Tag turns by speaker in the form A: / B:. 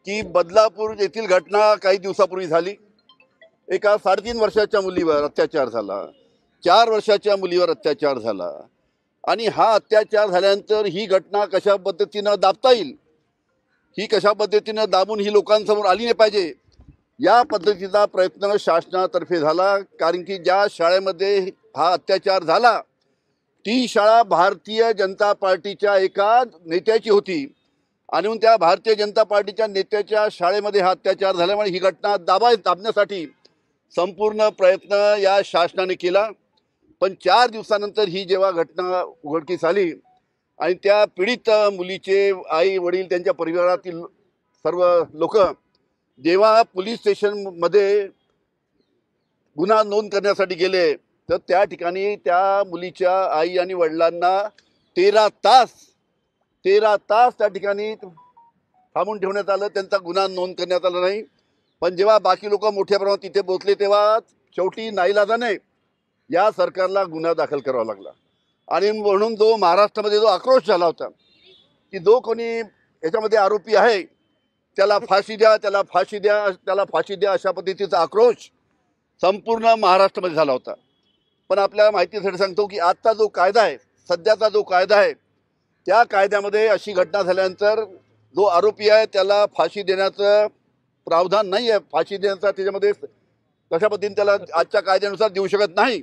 A: की बदलापूर येथील घटना काही दिवसापूर्वी झाली। एका 3.5 वर्षाच्या मुलीवर अत्याचार झाला, 4 वर्षाच्या मुलीवर अत्याचार झाला आणि हा अत्याचार झाल्यानंतर ही घटना कशा पद्धतीनं दाबता येईल, ही कशा पद्धतीनं दाबून ही लोकांसमोर आली नाही पाहिजे, या पद्धतीचा प्रयत्न शासनातर्फे झाला। कारण की ज्या शाळेमध्ये हा अत्याचार झाला ती शाळा भारतीय जनता पार्टीच्या एका नेत्याची होती आणि म्हणून त्या भारतीय जनता पार्टीच्या नेत्याच्या शाळेमध्ये हा अत्याचार झाल्यामुळे ही घटना दाबण्यासाठी संपूर्ण प्रयत्न या शासनाने केला। पण 4 दिवसानंतर ही जेव्हा घटना उघडकीस आली आणि त्या पीडित मुलीचे आई वडील त्यांच्या परिवारातील सर्व लोक जेव्हा पोलीस स्टेशनमध्ये गुन्हा नोंद करण्यासाठी गेले तर त्या ठिकाणी त्या मुलीच्या आई आणि वडिलांना 13 तास त्या ठिकाणी थांबून ठेवण्यात आलं, त्यांचा गुन्हा नोंद करण्यात आला नाही। पण जेव्हा बाकी लोक मोठ्या प्रमाणात तिथे पोहोचले तेव्हा शेवटी नाईलाजाने या सरकारला गुन्हा दाखल करावा लागला। आणि म्हणून जो महाराष्ट्रामध्ये जो आक्रोश झाला होता की जो कोणी याच्यामध्ये आरोपी आहे त्याला फाशी द्या, त्याला फाशी द्या, त्याला फाशी द्या, अशा पद्धतीचा आक्रोश संपूर्ण महाराष्ट्रामध्ये झाला होता। पण आपल्याला माहितीसाठी सांगतो की आजचा जो कायदा आहे, सध्याचा जो कायदा आहे, त्या कायद्यामध्ये अशी घटना झाल्यानंतर जो आरोपी आहे त्याला फाशी देण्याचं प्रावधान नाही आहे। फाशी देण्याचा त्याच्यामध्ये कशा पद्धतीने त्याला आजच्या कायद्यानुसार देऊ शकत नाही।